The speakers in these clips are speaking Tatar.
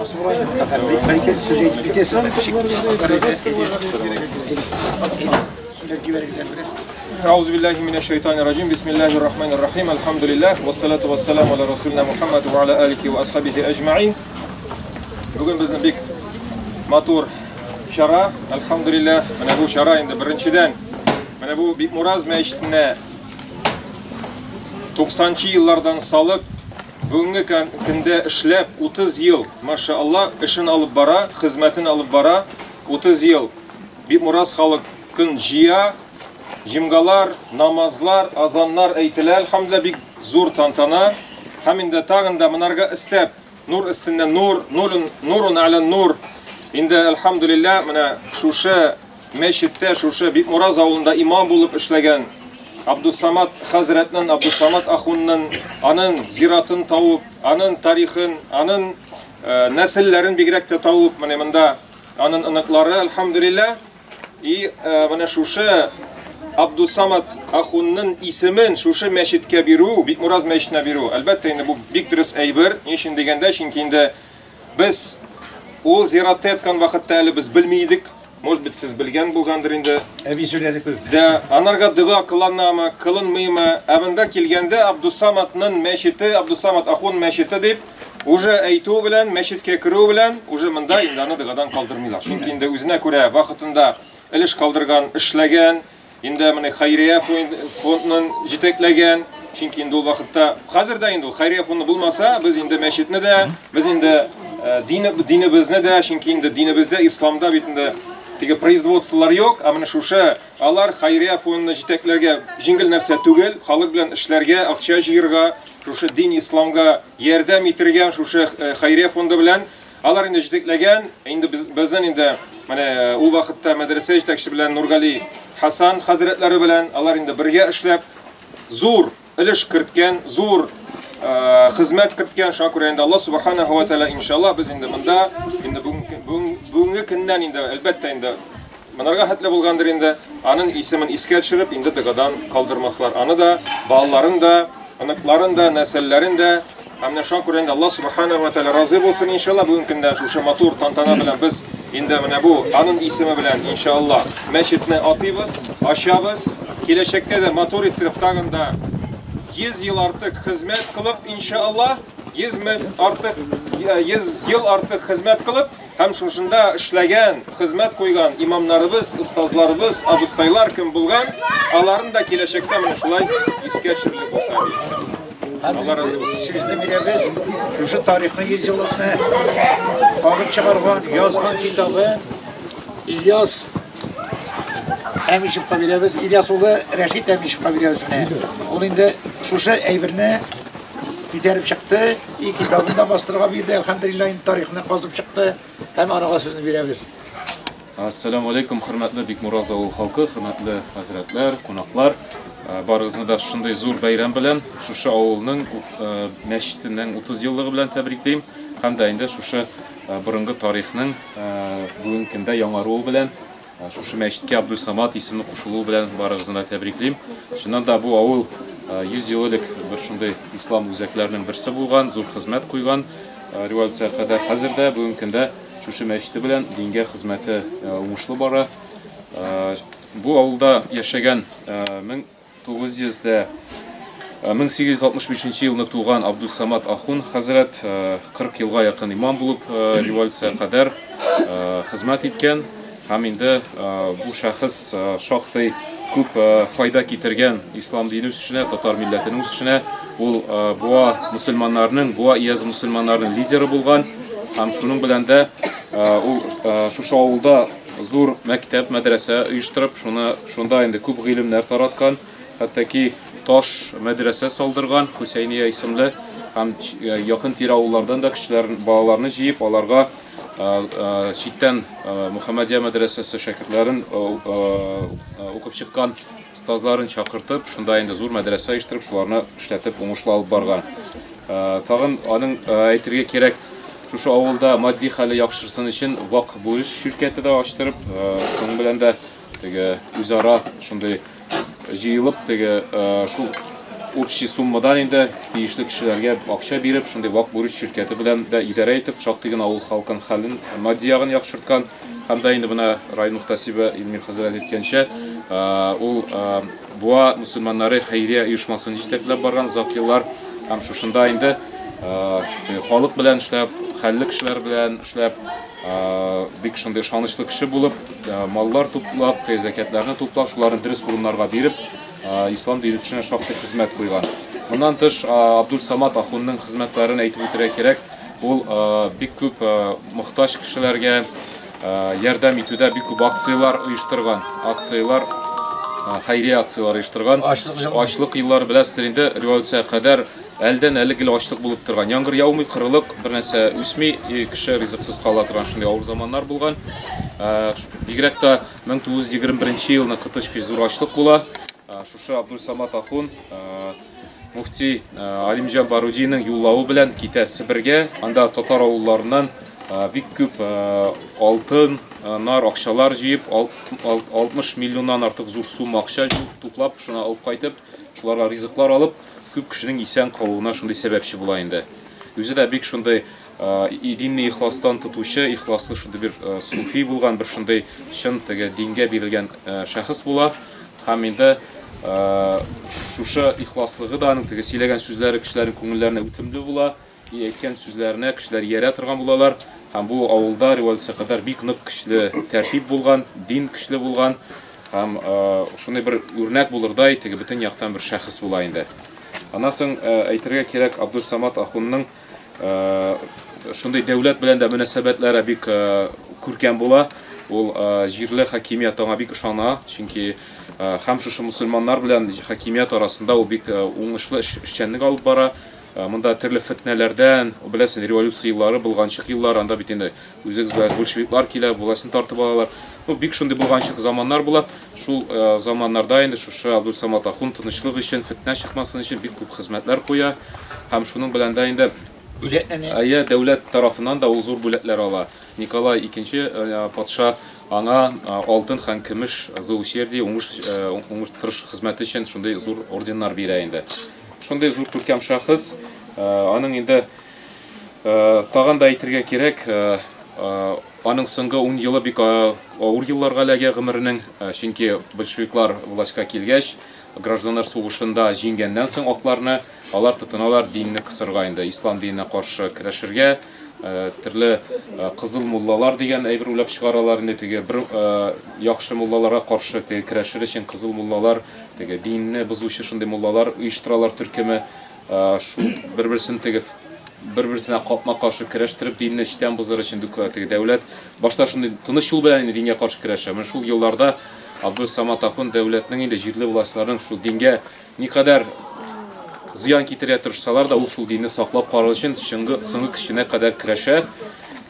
Euzubillahimineşşeytanirracim. Bismillahirrahmanirrahim. Elhamdülillah. Vessalatu vesselamu ala Resulina Muhammed ve ala alihi ve ashabihi ecma'in. Bugün bizim bir matur şara. Elhamdülillah. Mana bu şara endi birinchidan. Mana bu Bikmuraz meşitine 90-yıllardan salib bugungi kunda ishlab 30 yil maşallah ishini olib bora, xizmatini olib bora, 30 yil Bikmuraz xalqin jiya, jimgalar, namazlar, azanlar aytilar, hamda bir zo'r tantana, hamda tag'inda minarga istab, nur üstünden nurun ala nur. Endi elhamdülillah mana şuşa meşitte, şuşa Bikmuraz avlunda imam bulup ishlagan Abdusamad Hazretinin, Abdusamad Ahun'un anın ziratını tavıp, anın tarixin, anın nesillerin bigrekte tavıp, mında anın ınıkları elhamdülillah. Mana şuşa Abdusamad Ahun'un ismin şuşa meşitke biru, Bikmuraz meşitine biru. Elbette bu bik dürüst eybir. Niçin degende, çünkü biz o ziyaret etken vakitte biz bilmiydik. Может быть, siz bilgen bulgandır indi. De anarga dıga kılanma, kılınmayma. Evinde kilgende Abdusamad'ın meşiti, Abdusamad Ahun meşiti deyip, уже aytu bilen, meşitke kiru bilen, уже mında indana dıgadan kaldırmıyorlar. Çünkü indi üzüne göre vakitinde iliş kaldırgan, işlegen, indi mene Hayriye fondunun jiteklegen. Çünkü indi o vakitte, hazır da indi o Hayriye fondu bulmasa, biz indi meşitine de, biz indi dinimizne de, çünkü indi dinimizde, İslam'da bitinde Tege производстволар yok, ama şuşa alar Hayriye fonuna jiteklerge jingil nefse tugel, halk bilen işlerge, akça jiyirga, şuşa din İslamga yerdem itirgen, şuşa Hayriye fondu bilen alar indi jiteklegen, indi bizden indi mana o vakitte medrese jitekçi bilen Nurgali Hasan Hazretleri bilen alar indi birge işlep zor iliş kirtken, zor hizmet kirtken şakur indi Allah subhanahu ve teala inşallah biz indi mında indi bugungi kundan indi elbette indi manarga hatla bulgandır indi anın ismin iske tushirib indi dıgadan kaldırmaslar anı da balaların da anıkların da nesellerin de hamda şakur indi Allah subhanahu ve teala razı olsun inşallah bugungi kundan şu matur tantana bilen biz indi mana bu anın ismi bilen inşallah meşitni atıyız aşağıyız kelешekte de matur ettirip tagında 100 yıl artık hizmet kılıp inşallah 100 yıl artık hizmet kılıp hem şunşunda işlegen, hizmet koygan imamlarımız, ustazlarımız, abıstaylar kim bulgan aların da kelешekte mana şulay iske tushirlik bo'lsa inşallah. Allah razı olsun. Sizde bilemiz, şu tarixini yılını kazıp çıkargan, yazgan kitabı İlyas Emişip bilemiz, İlyas oğlu Reşit Emişip bilemiz. Onun da şu eybirine biterip çıktı. İlk kitabında bastırığa bildi. Elhamdülillah tarixini kazıp çıktı. Hem arağa sözünü bilemiz. Assalamu alaikum, hürmetli Bikmuraz avul halkı, hürmetli hazretler, konaklar. Barınızda da şunday zor bayram bilen, şuşa avulunun meşitinden 30 yıllığı bilen tebrikleyim. Hem de indi şuşa burungi tarixinin bugünkünde yanarığı bilen, şuşa meşitke Abdusamad isimli kuşuluğu bilen barınızda tebrikleyim. Şundan da bu avul 100 yıllık bir şunday İslam üzeklerinin birisi bulgan, zor hizmet koygan, rivalisiye kadar hazırda bugünkünde şuşa meşiti bilen dinge hizmeti umuşlu bara. Bu avulda yaşayan 1865 yılında tuğan Abdusamad Ahun Hazret 40 yılga yakın imam bulup rivalisiye kadar hizmet etken. Hem indi bu şahıs şahtay köp fayda getirgen İslam dini üstüne, Tatar milletinin üstüne. Bu Müslümanlarının, bu iyaz Müslümanlarının lideri bulgan. Hem şunun bilen de şu avulda zor mektep, medrese uyuşturup şunda indi köp ilimler taratkan. Hatta ki taş medrese saldırgan Hüseyniye isimli. Hem yakın tira avullardan da kişilerin bağlarını jiyip alarga Şitten Muhammediye medresesi şakirtlerin okup çıkan ustazların çakırtıp şunda indi zor medrese iştirip şularını işletip umuşlu alıp bargan. Tağın anın aytirge kerek şu avulda maddi hali yakşırsın için vak buluş şirketi de açtırıp şunun bilen de özara şunday jiyılıp şu общий суммадан инде тиешле кешеләргә акча биреп, шундый вак бурыч şirkәте белән дә идарә итеп, шактыгын авыл халкын хәлен матди ягын яхшырткан. Һәм дә инде бuna район мөхтәсибе Илмир хәзрәт әйткәнчә, ул буа мусульманнары хәйрия оешмасын җитәкләп барган озак еллар һәм шушында инде халык белән эшләп, хәлле кешеләр белән эшләп, бик шундый ышанычлы кеше булып, маллар туплап, зәкятларны туплап, шуларны дөрес урыннарга биреп, ислам диненә шактый хезмәт куйган. Моннан тыш Абдул Самат ахунның хезмәтләрен әйтеп үтәргә кирәк. Ул бик күп мохтаҗ кешеләргә ярдәм итүдә бик күп акциялар оештырган. Акциялар, хәйрия акциялар оештырган. Ачлык еллары беләсез инде, революция кадәр әлдән әле гел ачлык булып торган. Яңгыр яумый, кырылык, бер нәрсә үсми, кеше ризыксыз кала торган шундый авыр заманнар булган. Бигрәк тә 1921 елны кытыч зур ачлык була. Шушы Абдул Самат ахун муфти Алимҗан Барудинның юллавы белән китә Себергә, анда татар авылларыннан бик күп алтын, нар акчалар җыеп, 60 миллионнан артык зур сумма акча туплап, шуны алып кайтып, шуларга ризыклар алып, күп кешенең исән калуына шундый сәбәпче була инде. Үзе дә бик шундый динне ихластан тотучы, ихласлы шундый бер суфи булган, бер шундый чын теге дингә бирелгән шәхес була. Һәм инде шушы ихласлыгы да аның теге сөйләгән сүзләре кешеләрнең күңелләренә үтемле була, әйткән сүзләренә кешеләр ярә торган булалар. Һәм бу авылда революция кадәр бик нык көчле тәртип булган, дин көчле булган. Һәм шундый бер үрнәк булырдай теге бөтен яктан бер шәхес була инде. Аннан соң әйтергә кирәк, Абдул Самат ахунның шундый дәүләт белән дә мөнәсәбәтләре бик күркәм була. Ул җирле хакимият аңа бик ышана, чөнки һәм шушы мусульманнар белән хакимият арасында ул бик уңышлы эшчәнлек алып бара. Монда төрле фитнәләрдән, беләсез, революция еллары, булганчык еллар, анда бит инде үзегез белән большевиклар килә, властьны тартып алалар. Бик шундый булганчык заманнар була. Шул заманнарда инде шушы Абдул Самат ахун тынычлык өчен, фитнә чыкмасын өчен бик күп хезмәтләр куя. Һәм шуның белән дә инде дәүләт тарафыннан да ул зур бүләкләр ала. Николай II патша аңа алтын һәм көмеш заусерди уңыш хезмәте өчен шундый зур орденнар бирә инде. Шундый зур күркәм шәхес, аның инде тагын да әйтергә кирәк, аның соңгы 10 елы бик авыр елларга эләгә гомеренең, чөнки большевиклар властька килгәч, гражданнар сугышында җиңгәннән соң акларны алар тотыналар динне кысырга инде, ислам диненә каршы көрәшергә, төрле кызыл муллалар дигән әйбер уйлап чыгаралар инде, теге бер яхшы муллаларга каршы теге көрәшер өчен кызыл муллалар, теге динне бозучы шундый муллалар оештыралар төркеме, шул бер-берсенә капма-каршы көрәштереп динне эчтән бозыр өчен теге дәүләт башта шундый тыныч юл белән дингә каршы көрәшә. Менә шул елларда Абдул Самат ахун дәүләтнең инде җирле властьларын шул дингә никадәр зыян китерә тырышсалар да, ул шул динне саклап калу өчен соңгы кешенә кадәр көрәшә.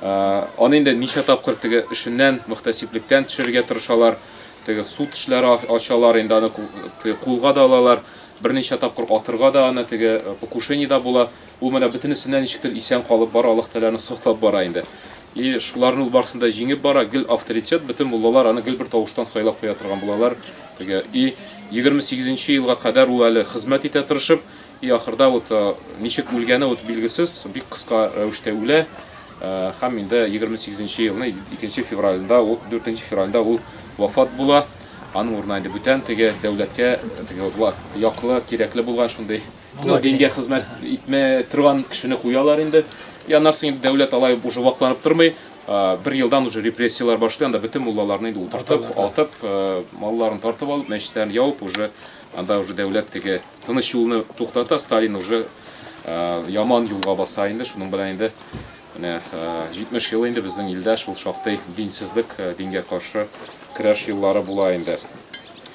Аны инде ничә тапкыр теге эшеннән, мөхтәсиблектән төшерергә тырышалар. Теге суд эшләре ачалар, инде аны кулга да алалар. Берничә тапкыр атырга да аны теге покушение да була. Ул менә бөтенесеннән ничектер исән калып бара, Аллаһ Тәгаләне саклап бара инде. И шуларның барсында җиңеп бара, гел авторитет, бөтен муллалар аны гел бер тавыштан сайлап куя торган булалар. Теге 28-нче елга кадәр ул әле хезмәт итә тырышып, ахырда ничек үлгәне билгесез, бик кыска рәвештә үлә. Һәм инде 28-нче елның 2 февралендә, 4 февралендә ул вафат була. Аның урынына инде бүтән теге дәүләткә теге яклы, кирәкле булган шундый дингә хезмәт итмә торган кешене куялар инде. Янарсын инде дәүләт алай уже вакланып тормый. Бер елдан уже репрессиялар башлый, анда бөтен муллаларны инде утыртып, атып, малларын тартып алып, мәчетләрне ябып, уже анда уже дәүләт теге тыныч юлны туктата, Сталин уже яман юлга баса инде. Шуның белән инде 70 ел инде безнең илдә шул шактый динсезлек, дингә каршы көрәш еллары була инде.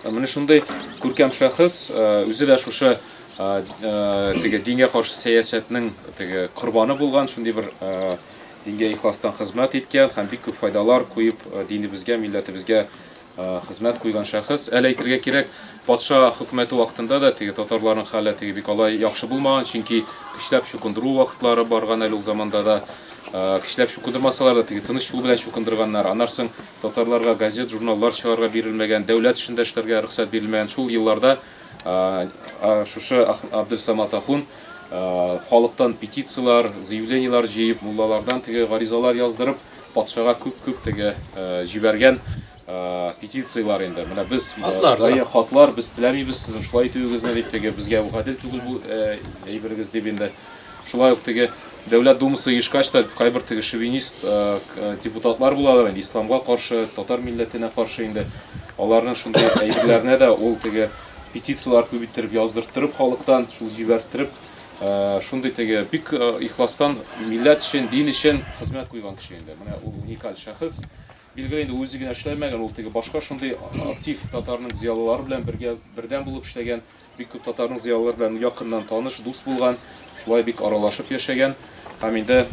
Менә шундый күркәм шәхес, үзе дә шушы теге дингә каршы сәясәтнең теге корбаны булган, шундый бер дингә ихластан хезмәт иткән һәм бик күп файдалар куеп динебезгә, милләтебезгә хезмәт куйган шәхес. Әле әйтергә кирәк, патша хөкүмәте вакытында да теге татарларның хәле теге бик алай яхшы булмаган, чөнки көчләп чукындыру вакытлары барган әле ул заманда да. Көчләп чукындырмасалар да теге тыныч юл белән чукындырганнар. Аннарсын татарларга газет, журналлар чыгарга бирелмәгән, дәүләт эшендә эшләргә рөхсәт бирелмәгән. Шул елларда шушы Абдельсамат ахун халыктан петициялар, заявлениялар җыеп, муллалардан теге гаризалар яздырып, патшага күп теге җибәргән петициялар инде. Менә без хатлар, без теләмибез сезнең шулай итүегезне дип теге безгә гадел түгел бу әйбергез дип инде. Шулай ук теге Дәүләт Думасы ешкач та кайбер теге шовинист депутатлар булалар инде, исламга каршы, татар милләтенә каршы инде. Аларның шундый әйберләренә дә ул теге петициялар күбиттереп яздыртып халыктан шул җибәрттереп шундый теге бик ихластан милләт өчен, дин өчен хезмәт куйган кеше инде. Менә ул уникаль шәхес. Билгеле инде үзе генә эшләмәгән, ул теге башка шундый актив татарның зыялылары белән бердәм булып эшләгән, бик күп татарның зыялылары белән якыннан таныш, дус булган, шулай бик аралашып яшәгән. Һәм инде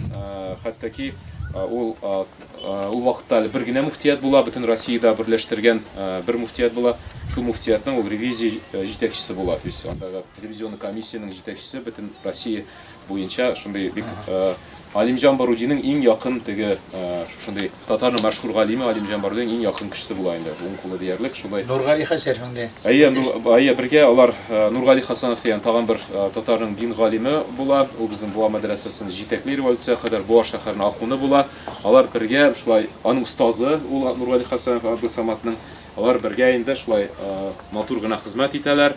хәтта ул вакытта бер генә муфтият була, бөтен Россиядә берләштергән бер муфтият була. Шул муфтиятның ул ревизия җитәкчесе була. То есть андагы ревизион комиссияның җитәкчесе бөтен Россия буенча шундый бик Алимҗан Барудиның иң якын теге шундый татарның мәшһүр галиме Алимҗан Барудиның иң якын кешесе була инде. Уң кулы диярлек шулай. Нургали Хәсәновне. Әйе, бергә алар Нургали Хәсәнов дигән тагын бер татарның дин галиме була. Ул безнең Буа мәдрәсәсен җитәкли революциягә кадәр Буа шәһәренә ахуны була. Алар бергә шулай аның устазы ул Нургали Хәсәнов Абдусаматның алар бергә инде шулай матур гына хезмәт итәләр.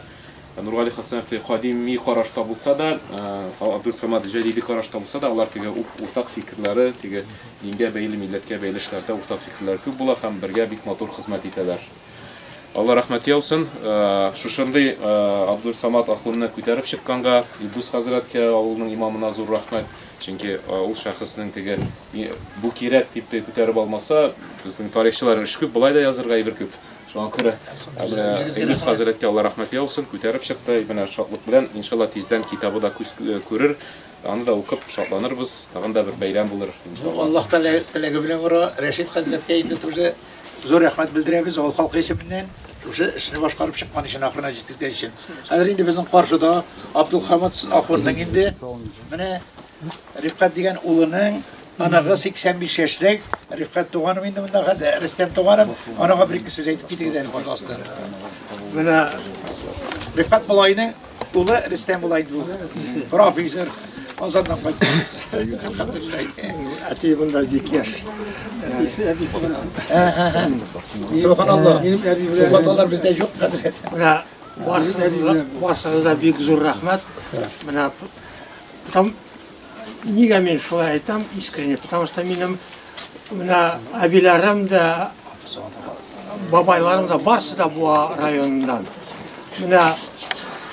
Нургали Хәсәнов кадими карашта булса да, Абдусамат җәдиди карашта булса да, алар теге уртак фикерләре, теге дингә бәйле, милләткә бәйле эшләрдә уртак фикерләр күп була һәм бергә бик матур хезмәт итәләр. Алла рәхмәт яусын. Шушындый Абдусамат ахунны күтәреп чыкканга Илдус хәзрәткә, авылның имамына зур рәхмәт. Чөнки ул шәхеснең теге бу кирәк дип күтәреп алмаса, безнең тарихчылар эш күп, булай да язырга әйбер күп. Шуңа күрә Илдус хәзрәткә Алла рәхмәт яусын, күтәреп чыкты. Менә шатлык белән иншалла тиздән китабы да күрер. Аны да укып шатланырбыз. Тагын да бер бәйрәм булыр. Аллаһ теләге белән Рәшит хәзрәткә инде тоже зур рәхмәт белдерәбез ул халкы исеменнән. Шушы эшне башкарып чыккан өчен, ахырына җиткезгән өчен. Хәзер инде безнең каршыда Абдулхамид ахырның инде менә Рифкат дигән улының анагы 85 яшьлек, Рифкат туганым инде монда хәзер Рөстәм туганым, анага бер-ике сүз әйтеп китегез әле пожалуйста. Менә Рифкат булайның улы Рөстәм булай ди. Профессор Азаддан кайтты. Әти монда бик яш. Субханаллах. Фаталар бездә юк хәзрәт. Менә барсагызга бик зур рәхмәт. Менә там нигә мин шулай әйтәм искренне, потому что минем менә әбиләрем дә, бабайларым да барсы да Буа районыннан. Менә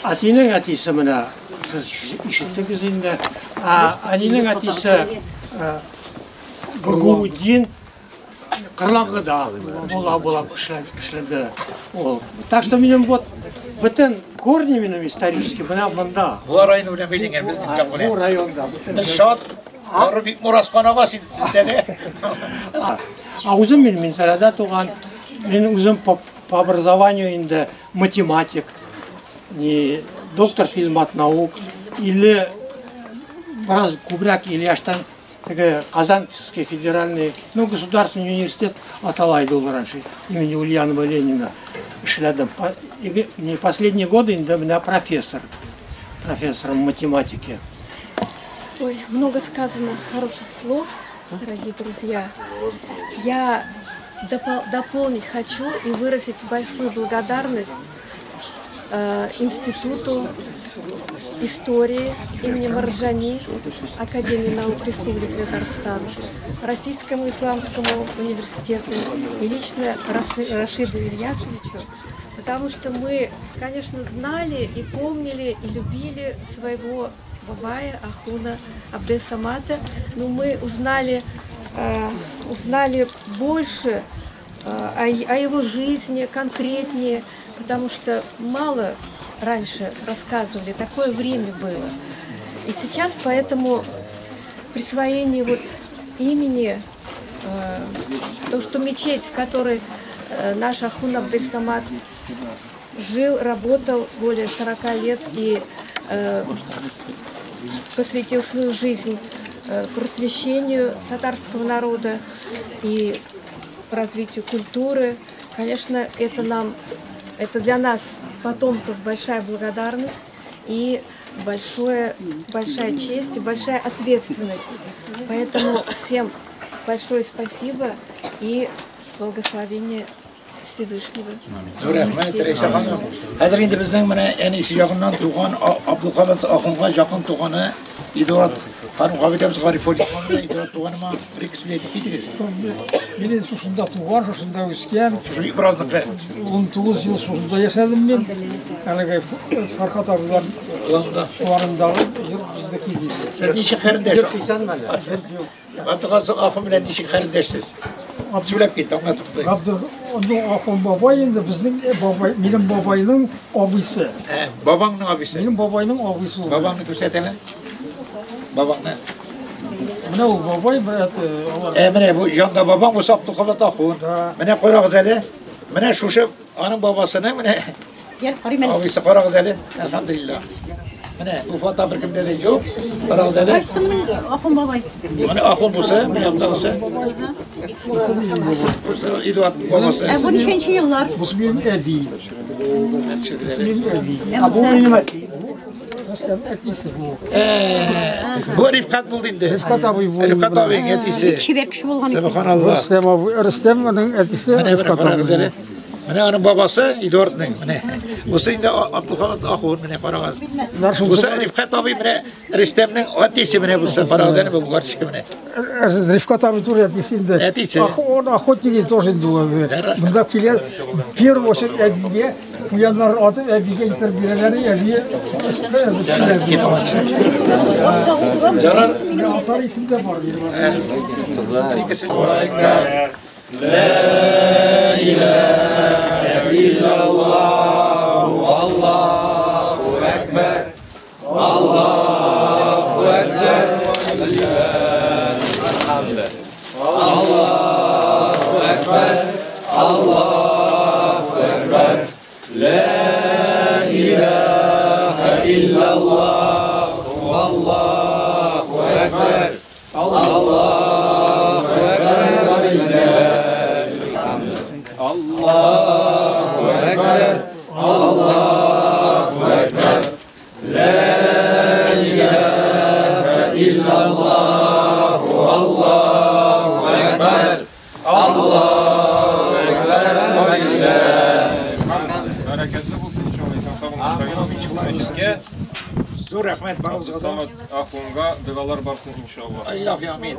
әтинең әтисе менә сез ишеттегез инде, әнинең әтисе Гургудин Кырлангыда була эшләде. Так что минем вот бөтен корни минем исторический менә монда. Буа районы белән бәйләнгән безнең җакны. Бу районда. Шат, ары бик мурасканага сездә. Үзем мин Минсәләдә туган, мин үзем по образованию инде математик, не доктор физмат наук, или раз күбрәк Ильяштан теге Казанский федеральный, государственный университет аталайды ул раньше имени Ульянова Ленина эшләдем. Не последние годы инде менә профессором математики. Ой, много сказано хороших слов, дорогие друзья. Я дополнить хочу и выразить большую благодарность Институту истории имени Марджани, Академии наук Республики Татарстан, Российскому исламскому университету и лично Рашиду Ильясовичу, потому что мы, конечно, знали и помнили и любили своего бабая Ахуна Абдельсамата, но мы узнали больше о его жизни, конкретнее, потому что мало раньше рассказывали, такое время было. И сейчас поэтому присвоение вот имени, то, что мечеть, в которой наш Ахун Абдельсамат жил, работал более 40 лет и посвятил свою жизнь просвещению татарского народа и развитию культуры. Конечно, это для нас потомков большая благодарность и большая честь и большая ответственность. Поэтому всем большое спасибо и благословение Всевышнего. Зор рәхмәт, Рәйсә ханым. Хәзер инде безнең менә әнисе ягыннан туган Абдулхамид ахунга якын туганы Идорат ханым кабидәбез Гарифуллин ханым Идорат туганыма bir кисә әйтеп китегез. Мен шушында туган, шушында үскән. Шушы ибраздыкы. 19 ел шушында яшәдем мен. Әлеге Фархат абыйлар шуарындагы йорт бездәки ди. Сез ничек хәрендәш? Исәнме әле? Абдулхамид ахун белән ничек хәрендәшсез? Сөйләп кит, аңа тукты. Ахун бабай инде безнең бабай, минем бабайның абыйсы. Бабаңның абыйсы. Минем бабайның абыйсы. Бабаңны күрсәтәләр. Бабаңны. Менә ул бабай бәят алар. Менә бу җанда бабаң булса Абдулхамид ахун. Менә карагыз әле. Менә шушы аның бабасының менә абыйсы карагыз әле. Әлхәмдулилlah. Менә бу фото бер кемдә дә юк. Карагыз әле. Ахун бабай. Менә ахун булса, менә ябдагысы. Идуат бабасы. Bu nişençi yıllar? Бу минем әби. Минем әби. Бу минем әти. Рөстәм әтисе бу. Бу Рифкат булды инде. Рифкат абый бу. Рифкат абый әтисе. Şiver kişi bolğan ekan. Subhanallah. Рөстәмнең әтисе Менә бер Рифкат карагыз абый. әле. Менә аның бабасы Идуатның. Менә. Бусы инде Абдулхамид ахун менә карагыз. Бусы Рифкат абый менә Рөстәмнең әтисе менә бусы карагыз әле бу картишка менә. Рифкат абый тур әтисе инде. Әтисе. Он охотник тоже дуады. Монда килер первый очередь әбигә, уяннар атып әбигә итеп бирәләр, әбигә. Jarар. Асар исемдә бар. Бәрәкәтле булсын иншалла. Сау мәҗлескә. Зур рәхмәт барыгызга. Самат ахунга дугалар барсын иншалла. Аллаһ ямин.